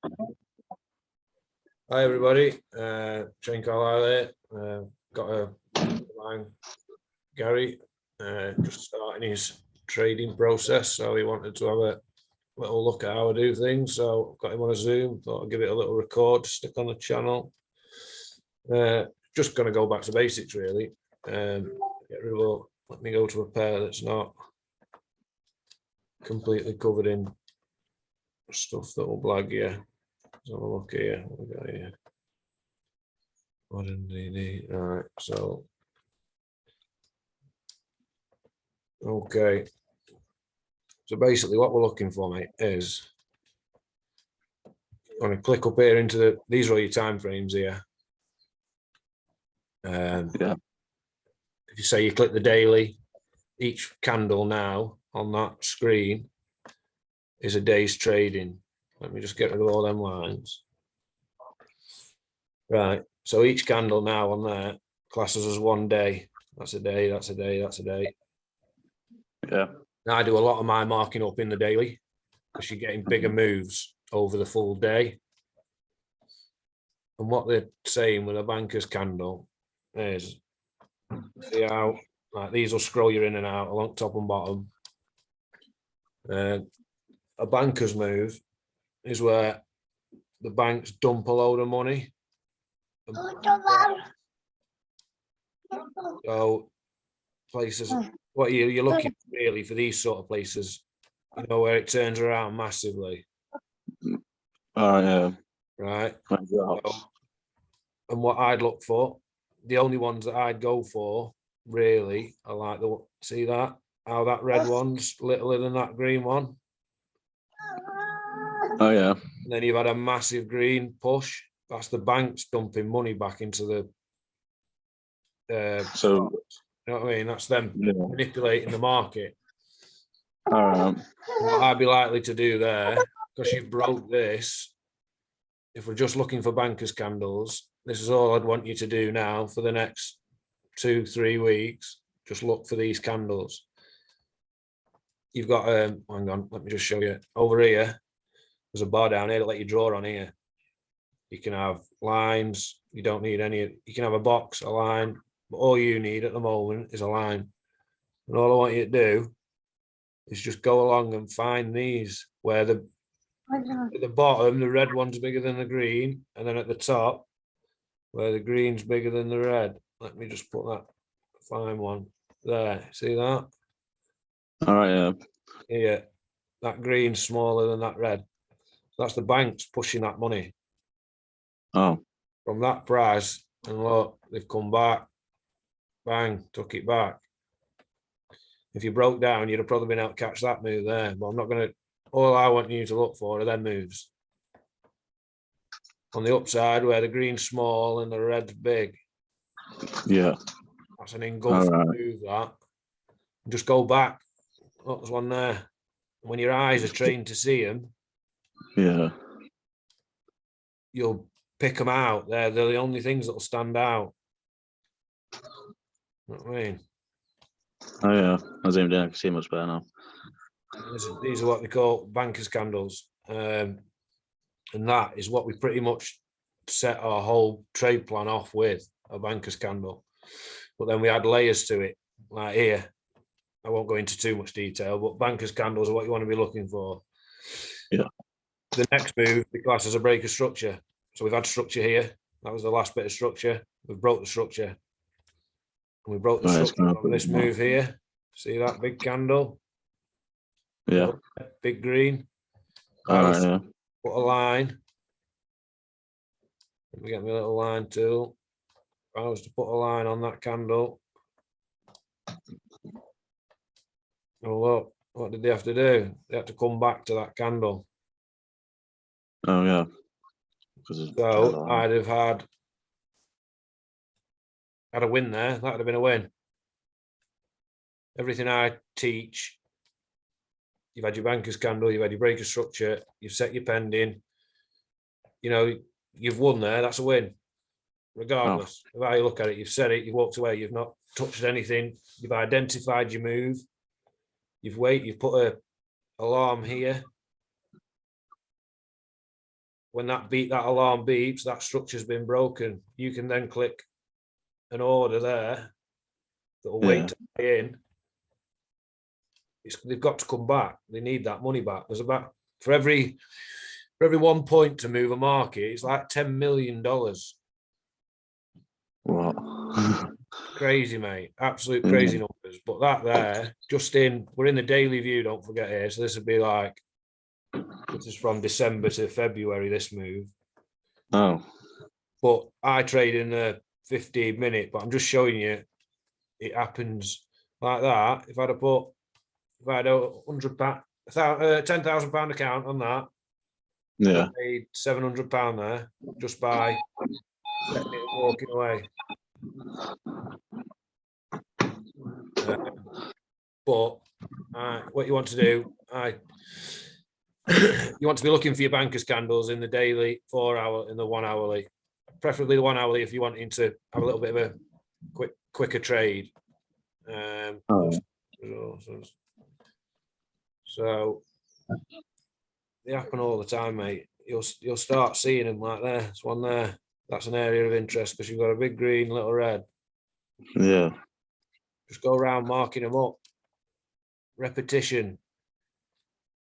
Hi everybody, Shane Carlisle here. Got a line, Gary, just starting his trading process, so he wanted to have a little look at how I do things. So got him on a Zoom. Thought I'd give it a little record, stick on the channel. Just going to go back to basics really. Get rid of all. Let me go to a pair that's not completely covered in stuff that will blag you. Let's have a look here. What we got here? Modern DD. All right, so okay. So basically what we're looking for, mate, is I'm going to click up here into these are all your time frames here. Yeah. If you say you click the daily, each candle now on that screen is a day's trading. Let me just get rid of all them lines. Right. So each candle now on there classes as 1 day. That's a day, that's a day, that's a day. Yeah. Now I do a lot of my marking up in the daily because you're getting bigger moves over the full day. And what they're saying with a banker's candle is, see how like these will scroll you in and out along top and bottom. A banker's move is where the banks dump a load of money. So places, what you're looking really for these sort of places, you know, where it turns around massively. Yeah. Right. So, and what I'd look for, the only ones that I'd go for really are like the, see that, how that red one's littler than that green one. oh yeah. And then you've had a massive green push. That's the banks dumping money back into the So you know what I mean? That's them yeah. manipulating the market. All right. What I'd be likely to do there, because you've broke this, if we're just looking for bankers candles, this is all I'd want you to do now for the next 2-3 weeks. Just look for these candles. You've got hang on, let me just show you over here. There's a bar down here to let you draw on here. You can have lines, you don't need any, you can have a box, a line, but all you need at the moment is a line. And all I want you to do is just go along and find these where at the bottom, the red one's bigger than the green, and then at the top, where the green's bigger than the red. Let me just put that fine one there. See that? All right. Yeah. Yeah, that green's smaller than that red. That's the banks pushing that money Oh. from that price. And look, they've come back, bang, took it back. If you broke down, you'd have probably been able to catch that move there. But I'm not going to, all I want you to look for are them moves. On the upside, where the green's small and the red's big. Yeah. That's an engulfing right. move, that. Just go back. Look, there's one there. When your eyes are trained to see them, Yeah. you'll pick them out. They're the only things that will stand out. You know what I mean? Oh yeah. I zoomed in. I can see much better now. These are what they call bankers candles. And that is what we pretty much set our whole trade plan off with, a banker's candle. But then we add layers to it, like here. I won't go into too much detail, but banker's candles are what you want to be looking for. Yeah. The next move, the class as a break of structure. So we've had structure here. That was the last bit of structure. We've broke the structure. And we broke the structure on this move here. See that big candle? Yeah. Big green. All right. Yeah. Put a line. Let me get my little line tool. If I was to put a line on that candle. Oh look, what did they have to do? They had to come back to that candle. Oh yeah. So I'd have had a win there. That would have been a win. Everything I teach, you've had your banker's candle, you've had your breaker structure, you've set your pending. You know, you've won there. That's a win. Regardless of how you look at it, you've said it, you've walked away, you've not touched anything, you've identified your move, you've put a alarm here. when that alarm beeps, that structure's been broken. You can then click an order there that will wait to pay in. They've got to come back. They need that money back. There's about for every 1 point to move a market, it's like $10 million. What? Crazy, mate. Absolute crazy numbers. But that there, we're in the daily view, don't forget here. So this would be like, this is from December to February, this move. Oh. But I trade in the 15-minute, but I'm just showing you it happens like that. If I'd had a £100, £10,000 account on that, Yeah. I paid £700 there just by setting it and walking away. But what you want to do, you want to be looking for your bankers candles in the daily, 4 hour, in the 1 hourly, preferably the 1 hourly if you're wanting to have a little bit of a quicker trade. So they happen all the time, mate. You'll start seeing them like there. There's one there. That's an area of interest because you've got a big green, little red. Yeah. Just go around marking them up. Repetition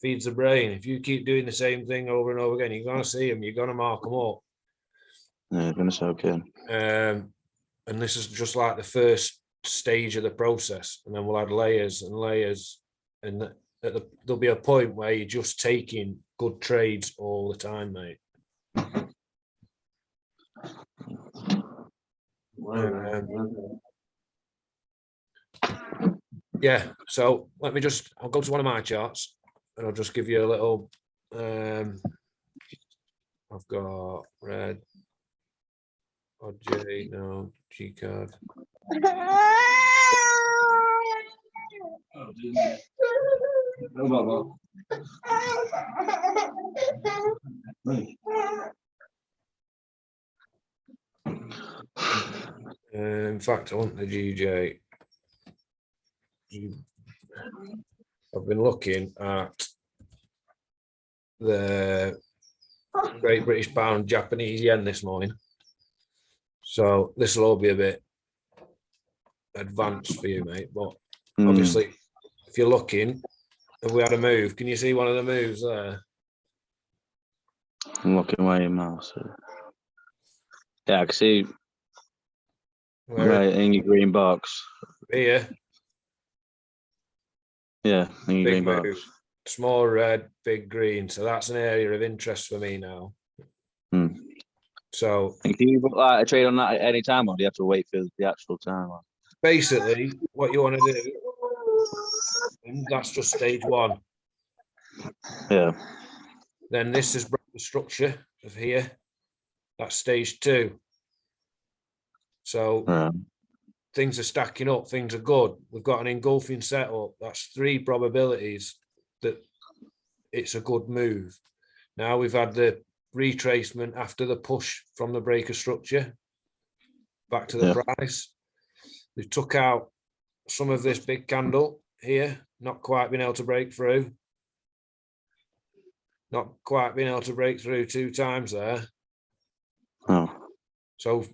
feeds the brain. If you keep doing the same thing over and over again, you're going to see them. You're going to mark them up. Yeah, gonna soak in. And this is just like the first stage of the process, and then we'll add layers and layers, and there'll be a point where you're just taking good trades all the time, mate. Yeah, so I'll go to one of my charts and I'll just give you a little, I've got red, OJ, no, G card. In fact, I want the GJ. I've been looking at the Great British Pound, Japanese yen this morning. So this will all be a bit advanced for you, mate. But obviously, if you're looking, have we had a move? Can you see one of the moves there? I'm looking where your mouse is. Yeah, I can see right in your green box. Here. Yeah, in your green box. Small red, big green. So that's an area of interest for me now. So and can you book like a trade on that at any time, or do you have to wait for the actual time? Basically, what you want to do, and that's just stage one. Yeah. Then this is the structure of here. That's stage two. So things are stacking up, things are good. We've got an engulfing setup. That's 3 probabilities that it's a good move. Now we've had the retracement after the push from the breaker structure back to the price. We took out some of this big candle here, not quite been able to break through. Not quite been able to break through 2 times there. Oh. So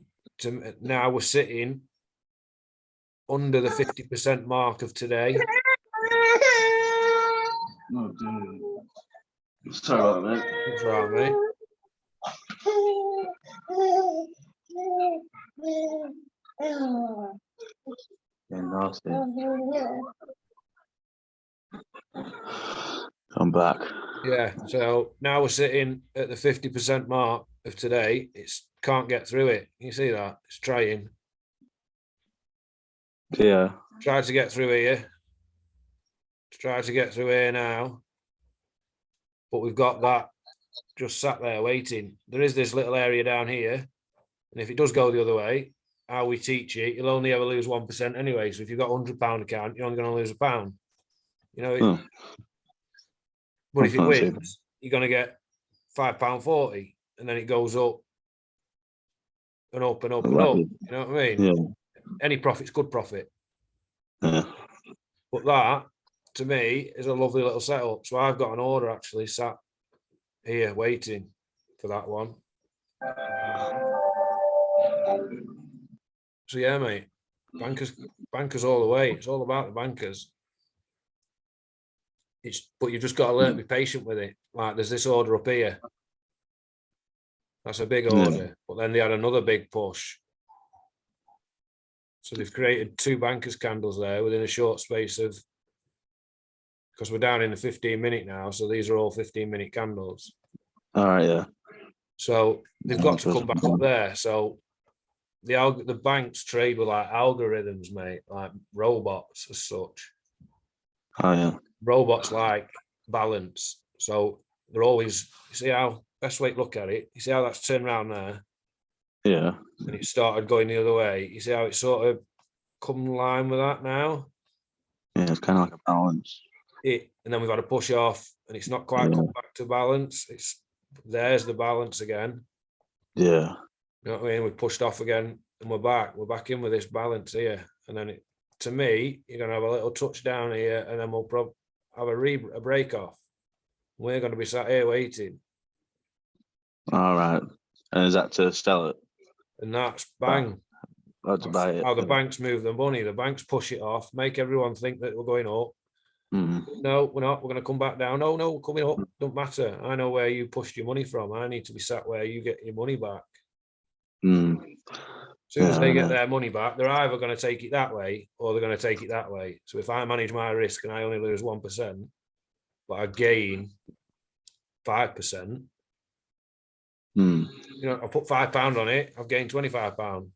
now we're sitting under the 50% mark of today. Oh, dude. Sorry about that, mate. That's right, mate. Getting nasty. I'm back. Yeah, so now we're sitting at the 50% mark of today. It's can't get through it. You see that? It's trying. Yeah. Try to get through here. Try to get through here now. But we've got that just sat there waiting. There is this little area down here. And if it does go the other way, how we teach it, you'll only ever lose 1% anyway. So if you've got £100 account, you're only going to lose £1. You know, but if it wins, you're going to get £5.40, and then it goes up and up and up and up. You know what I mean? Yeah. Any profit's good profit. Yeah. But that, to me, is a lovely little setup. So I've got an order actually sat here waiting. for that one. So yeah, mate, bankers all the way. It's all about the bankers. But you've just got to learn to be patient with it. Like there's this order up here. That's a big order. But then they had another big push. So they've created 2 bankers candles there within a short space of, because we're down in the 15-minute now. So these are all 15-minute candles. All right, yeah. So they've got to come back up there. So the banks trade with like algorithms, mate, like robots as such. Oh yeah. Robots like balance. So they're always, you see how, best way to look at it, you see how that's turned around there Yeah. and it started going the other way. You see how it's sort of come in line with that now? Yeah, it's kind of like a balance. And then we've had a push off and it's not quite come back to balance. There's the balance again. Yeah. You know what I mean? We pushed off again and we're back in with this balance here. And then to me, you're going to have a little touchdown here and then we'll probably have a break off. We're going to be sat here waiting. All right. And is that to sell it? And that's bang. That's buy it. How the banks move the money. The banks push it off, make everyone think that we're going up. No, we're not. We're going to come back down. No, we're coming up. Don't matter. I know where you pushed your money from. I need to be sat where you get your money back. As soon as they get their money back, they're either going to take it that way or they're going to take it that way. So if I manage my risk and I only lose 1%, but I gain 5%, you know, I put £5 on it, I've gained £25.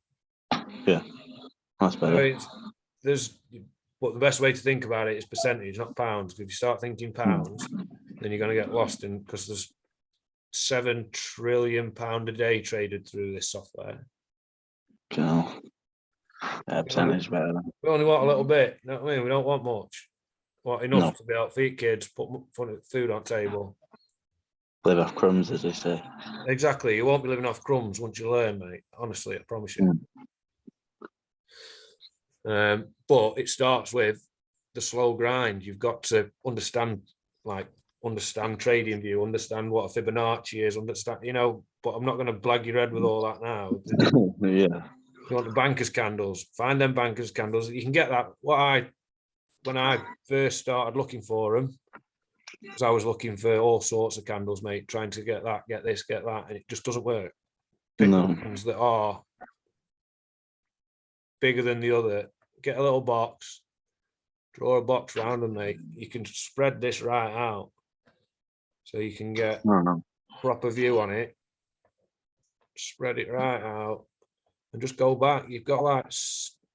Yeah, that's better. But the best way to think about it is percentage, not pounds. If you start thinking pounds, then you're going to get lost in, because there's £7 trillion a day traded through this software. Cool. Yeah, percentage better. We only want a little bit. You know what I mean? We don't want much. We want enough to be able to feed kids, put food on table. Live off crumbs, as they say. Exactly. You won't be living off crumbs once you learn, mate. Honestly, I promise you. But it starts with the slow grind. You've got to understand trading view, understand what a Fibonacci is, understand, you know, but I'm not going to blag your head with all that now. Yeah. You want the bankers candles, find them bankers candles. You can get that. When I first started looking for them, because I was looking for all sorts of candles, mate, trying to get that, get this, get that, and it just doesn't work. Pick ones that are bigger than the other. Get a little box, draw a box around them, mate. You can spread this right out, so you can get proper view on it. Spread it right out, and just go back. You've got like,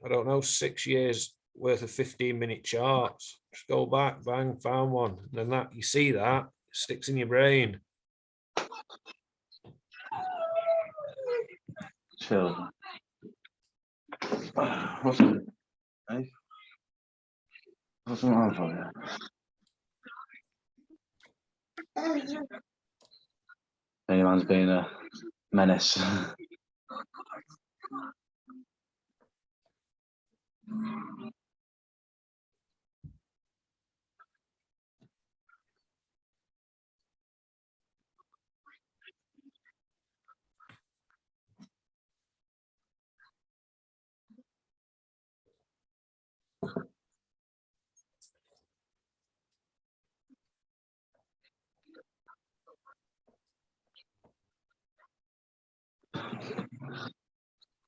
I don't know, 6 years worth of 15-minute charts. Just go back, bang, found one. And then that, you see that, it sticks in your brain. Chill. What's it? Hey? What's the matter for you? Anyone's been a menace.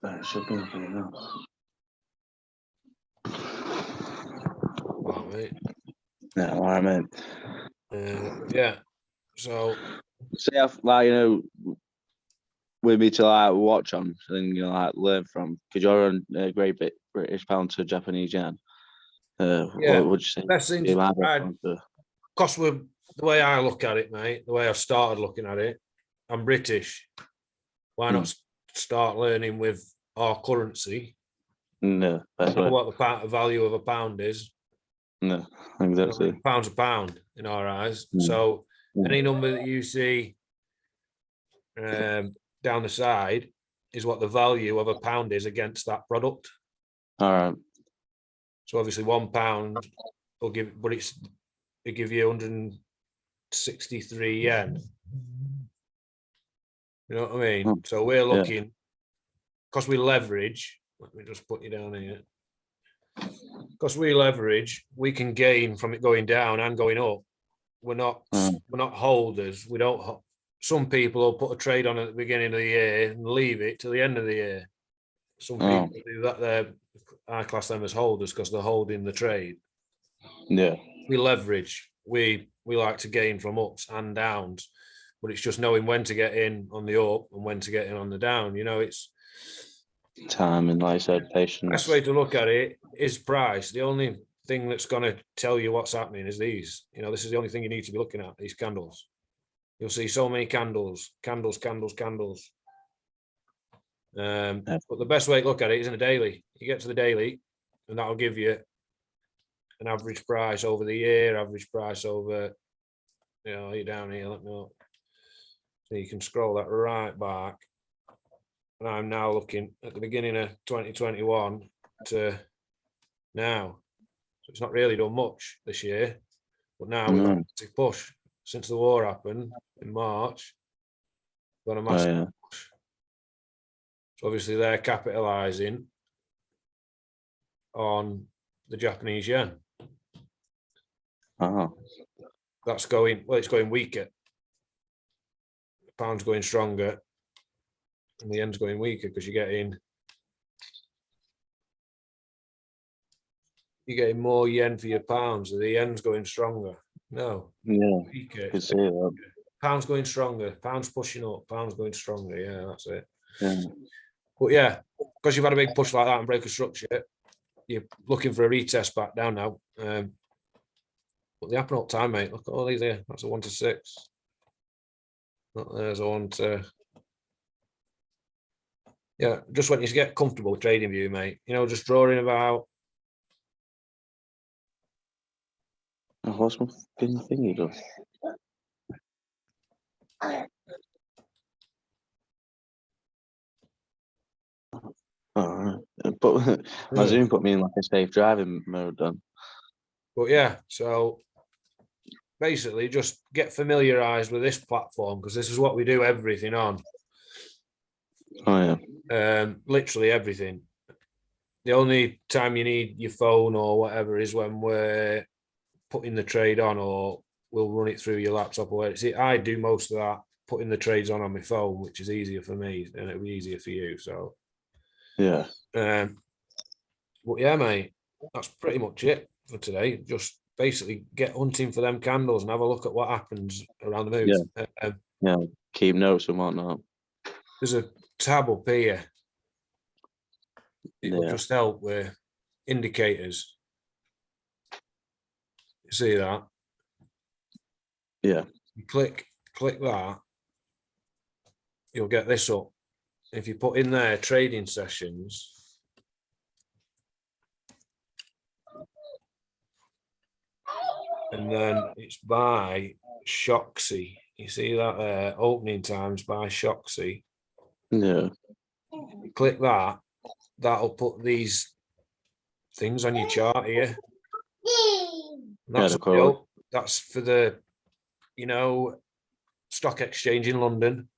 That should be enough. Wow, mate. Yeah, all right, mate. Yeah. So see, like, you know, with me to like watch on and you know, like learn from, because you're on Great British pound to Japanese yen. yeah, what would you say? best thing, because the way I look at it, mate, the way I started looking at it, I'm British. Why not start learning with our currency? No, that's know what the value of a pound is. No, exactly. Pound's a pound in our eyes. So any number that you see down the side is what the value of a pound is against that product. All right. So obviously £1 will give, but it give you 163 yen. You know what I mean? Hmm. So we're Yeah. looking, because we leverage, let me just put you down here. Because we leverage, we can gain from it going down and going up. We're not holders. We don't. Some people will put a trade on at the beginning of the year and leave it till the end of the year. Some people do that. I class them as holders because they're holding the trade. Yeah. We leverage. We like to gain from ups and downs, but it's just knowing when to get in on the up and when to get in on the down. You know, it's Time and, like I said, patience. best way to look at it is price. The only thing that's going to tell you what's happening is these. You know, this is the only thing you need to be looking at, these candles. You'll see so many candles. But the best way to look at it is in a daily. You get to the daily, and that'll give you an average price over the year, average price over, you know, you're down here, let me know. So you can scroll that right back. And I'm now looking at the beginning of 2021 to now. So it's not really done much this year, but now we've got a push since the war happened in March. Got a massive push. So obviously they're capitalizing on the Japanese yen. That's going, well, it's going weaker. The pound's going stronger and the yen's going weaker because you're getting more yen for your pounds. So the yen's going stronger. No. Yeah. Weaker. I can see that. Pound's going stronger. Pound's pushing up. Pound's going stronger. Yeah, that's it. Yeah. But yeah, because you've had a big push like that and break a structure, you're looking for a retest back down now. But the happen all time, mate. Look at all these here. That's a 1 to 6. There's a 1 to. Yeah, just when you get comfortable with trading view, mate. You know, just drawing about. What's my fucking thingy does? Alright. But my Zoom put me in like a safe driving mode then. But yeah, so basically just get familiarized with this platform because this is what we do everything on. Oh yeah. Literally everything. The only time you need your phone or whatever is when we're putting the trade on, or we'll run it through your laptop or whatever. See, I do most of that, putting the trades on my phone, which is easier for me and it'll be easier for you. So yeah. But yeah, mate, that's pretty much it for today. Just basically get hunting for them candles and have a look at what happens around the move. Yeah. Keep notes and whatnot. There's a tab up here. It will just help with indicators. You see that? Yeah. You click that, you'll get this up. If you put in there trading sessions, and then it's by Shoxy. You see that there? Opening times by Shoxy. Yeah. You click that, that'll put these things on your chart here. That's that's for the, you know, stock exchange in London.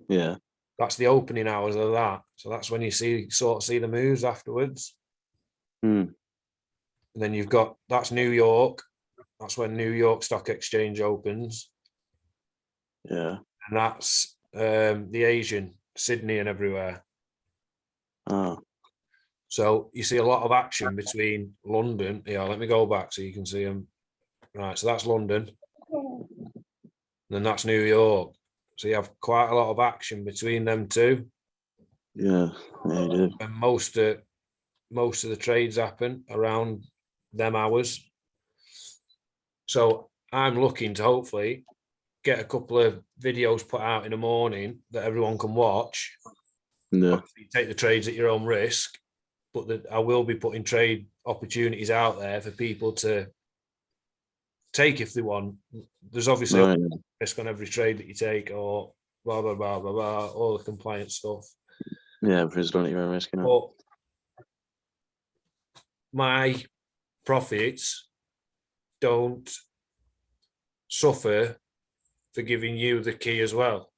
Yeah. That's the opening hours of that. So that's when you see the moves afterwards. And then you've got, that's New York. That's when New York Stock Exchange opens. Yeah. And that's the Asian, Sydney and everywhere. So you see a lot of action between London. Yeah, let me go back so you can see them. Right, so that's London. And then that's New York. So you have quite a lot of action between them two. Yeah, you do. And most of the trades happen around them hours. So I'm looking to hopefully get a couple of videos put out in the morning that everyone can watch. Yeah. You take the trades at your own risk, but I will be putting trade opportunities out there for people to take if they want. There's obviously risk on every trade that you take, or blah blah blah blah blah, all the compliance stuff. Yeah, because don't even risk it. But my profits don't suffer for giving you the key as well.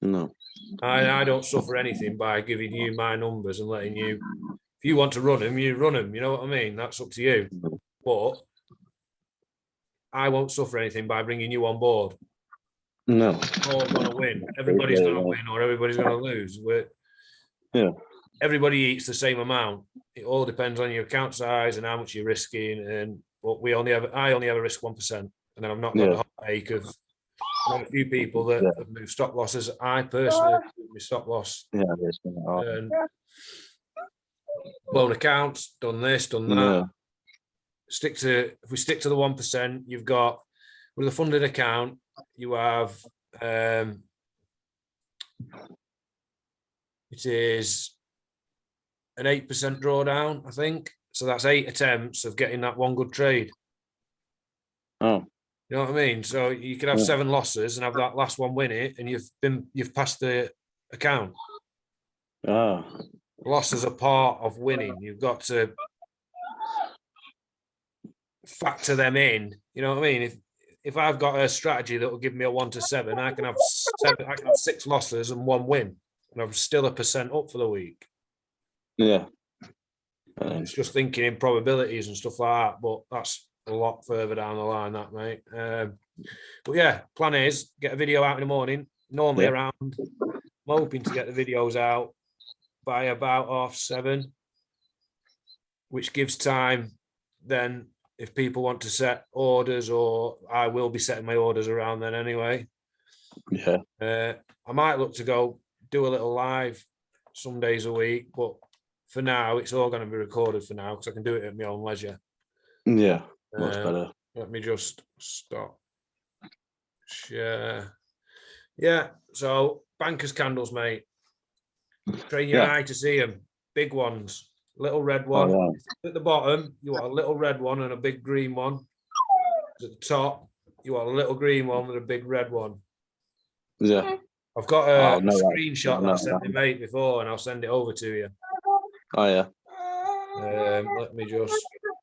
No. I don't suffer anything by giving you my numbers and letting you. If you want to run them, you run them. You know what I mean? That's up to you. But I won't suffer anything by bringing you on board. No. We're all going to win. Everybody's going to win, or everybody's going to lose. Yeah. Everybody eats the same amount. It all depends on your account size and how much you're risking. And what I only ever risk 1%, and then I've not got the heartache of a few people that have moved stop losses. I personally moved my stop loss and blown accounts, done this, done that. If we stick to the 1%, you've got with a funded account, you have it is an 8% drawdown, I think. So that's 8 attempts of getting that one good trade. Oh. You know what I mean? So you could have 7 losses and have that last one win it, and you've passed the account. Oh. Losses are part of winning. You've got to factor them in. You know what I mean? If I've got a strategy that will give me a 1 to 7, I can have 6 losses and 1 win, and I'm still 1% up for the week. Yeah. It's just thinking in probabilities and stuff like that, but that's a lot further down the line, that, mate. But yeah, plan is get a video out in the morning, normally around. I'm hoping to get the videos out by about 7:30, which gives time then if people want to set orders, or I will be setting my orders around then anyway. Yeah. I might look to go do a little live some days a week, but for now, it's all going to be recorded for now because I can do it at my own leisure. Yeah, much better. Let me just stop. Share. Yeah, so bankers candles, mate. Train your eye to see them. Big ones, little red one. Oh, At the bottom, you want a little red one and a big green one. At the top, you want a little green one with a big red one. Yeah. I've got a screenshot that I sent my mate before, and I'll send it over to you. Oh, yeah. Let me just